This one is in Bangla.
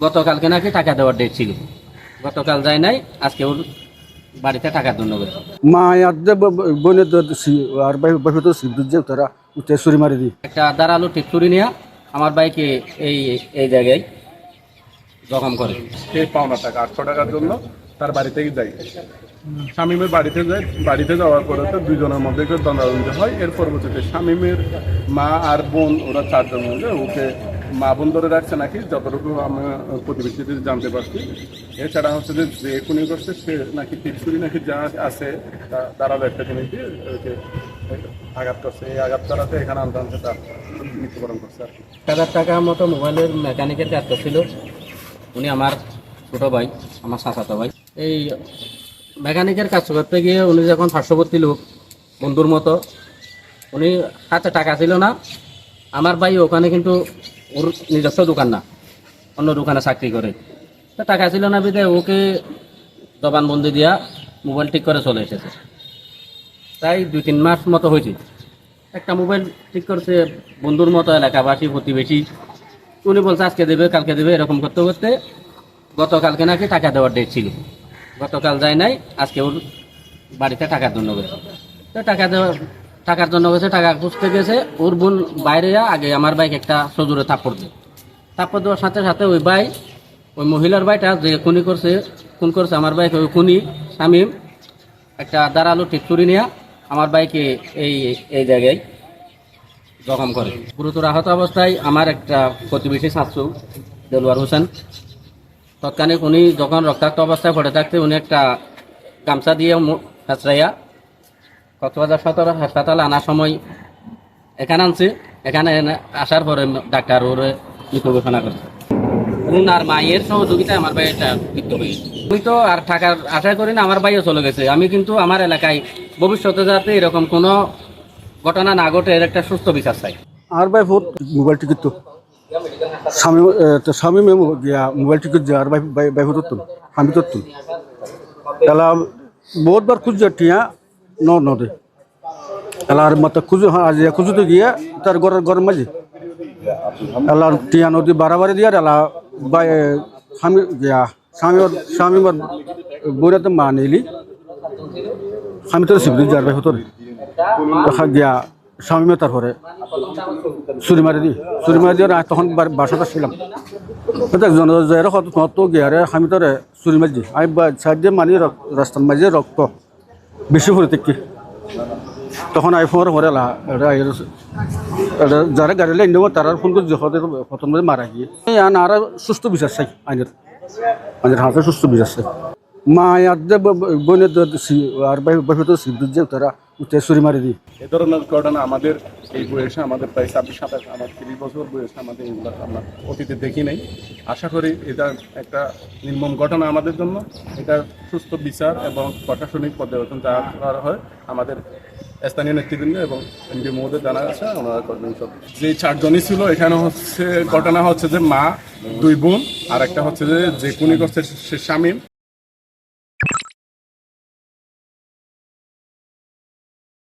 গতকালকে নাকি টাকা দেওয়ার ডেট ছিল, গতকাল যায় নাই, আজকে ওর বাড়িতে টাকার জন্য গেছে। মা ইয়াদে বনে আর বাইরে তো সিদ্ধ তারা উঠে ছুরি মারি দি একটা দাঁড়ালো ঠিক চুরি নিয়ে আমার বাইকে এই এই জায়গায় জখম করে। সে পাওনা টাকা 800 টাকার জন্য তার বাড়িতেই যায়। শামীমের বাড়িতে যায়, বাড়িতে যাওয়ার পরে তো দুজনের মধ্যে একটু দ্বন্দ্বাদ্বন্দ্ব হয়। এর পরবর্তীতে শামীমের মা আর বোন, ওরা 4 জন মিলে ওকে মা বোন ধরে রাখছে নাকি, যতটুকু আমি প্রতিবেশীতে জানতে পারছি। এছাড়া হচ্ছে যে যে খুনি করছে সে নাকি টিপসুরি নাকি যা আছে দাঁড়ালো একটা জিনিস দিয়ে ওকে আঘাত করছে। এই আঘাত করাতে এখানে আনতে আনতে তার মৃত্যুবরণ করছে আর কি। 1000 টাকার মতো মোবাইলের মেকানিকের কাজ করছিল। উনি আমার ছোট ভাই, আমার চাচাতো ভাই। এই মেকানিকের কাজ করতে গিয়ে উনি যখন পার্শ্ববর্তী লোক, বন্ধুর মতো, উনি হাতে টাকা ছিল না। আমার ভাই ওখানে কিন্তু ওর নিজস্ব দোকান না, অন্য দোকানে চাকরি করে, তো টাকা ছিল না বিদে ওকে জবানবন্দি দিয়া মোবাইল ঠিক করে চলে এসেছে। তাই 2-3 মাস মতো হয়েছে। একটা মোবাইল ঠিক করছে বন্ধুর মতো, এলাকাবাসী, প্রতিবেশী। উনি বলছে আজকে দেবে, কালকে দেবে, এরকম করতে করতে গতকালকে নাকি টাকা দেওয়ার ডেট ছিল, গতকাল যায় নাই, আজকে ওর বাড়িতে টাকার জন্য গেছে। তো টাকার জন্য গেছে, টাকা খুঁজতে গেছে। ওর বোন বাইরে আগে আমার বাইক একটা সজোরে থাপ্পড় দেয়। থাপ্পড় দেওয়ার সাথে সাথে ওই ওই মহিলার ভাইটা যে খুন করছে আমার বাইক, ওই খুনি শামীম একটা দাঁড়ালো ঠিক চুরি নিয়ে আমার বাইকে এই এই জায়গায় জখম করে। গুরুতর আহত অবস্থায় আমার একটা প্রতিবেশী শাশু দেলোয়ার হোসেন। তৎক্ষণিক উনি যখন রক্তাক্ত অবস্থায় পড়ে থাকতে উনি একটা গামছা দিয়ে হেঁচড়াইয়া কক্সবাজার সদর হাসপাতালে আনার সময় এখানে আনছে। এখানে আসার পরে ডাক্তার ওরে মৃত ঘোষণা করছে। বোন আর মায়ের সহযোগিতায় আমার ভাই এটা মৃত্যু হয়েছে। আমি তো আর টাকার আশা করি না, আমার ভাইও চলে গেছে। আমি কিন্তু আমার এলাকায় ভবিষ্যতে যাতে এরকম কোনো ঘটনা না ঘটে এর একটা সুস্থ বিচার চাই। আর ভাই ফোর মোবাইল টিকিট তো স্বামী মেমো গিয়া মোবাইল টিকিট যে আর ভাই ধরতুন আমি ধরতুন এলা বহুতবার খুঁজছে টিয়া নদে এলা আর মতো খুঁজো আজ খুঁজোতে গিয়ে তার ঘরের মাঝে এলা টিয়া নদী বাড়াবাড়ি দিয়ে এলা বাই স্বামী গিয়া স্বামী বইরাতে মা নিলি স্বামী তো শিবলি যার ভাই হতো গিয়া স্বামী তার পরে চুরি মারি দিয়ে তখন বাসাটা ছিলাম কত গিয়ারে আমি তোরে চুরি মারি আমি সাইড দিয়ে মানি রাস্তার মাঝে রক্ত বেশি পড়ে দেখি তখন আইফোনের পরে যারা গাড়ি লাইন দেবো তারা ফোন করে প্রথম মারা গিয়ে আর সুস্থ বিচার চাই আইনের হাতে সুস্থ বিচার চাই। মা ইয়াদে বনে আর বাইরে তো সিদ্ধ তারা উঠে ছুরি মারি দি। এ ধরনের ঘটনা আমাদের এই বয়সে, আমাদের প্রায় 26-27, আমার 30 বছর বয়সে আমাদের এগুলো আমরা অতীতে দেখি নাই। আশা করি এটা একটা নির্মম ঘটনা আমাদের জন্য। এটা সুস্থ বিচার এবং প্রশাসনিক পর্যবেক্ষণ যা করা হয় আমাদের স্থানীয় নেতৃবৃন্দ এবং এমপি মহোদয় জানা আছে, ওনারা করবেন সব। যে 4 জনই ছিল এখানে হচ্ছে ঘটনা হচ্ছে যে মা, 2 বোন আর একটা হচ্ছে যে খুনি করছে সে শামীম।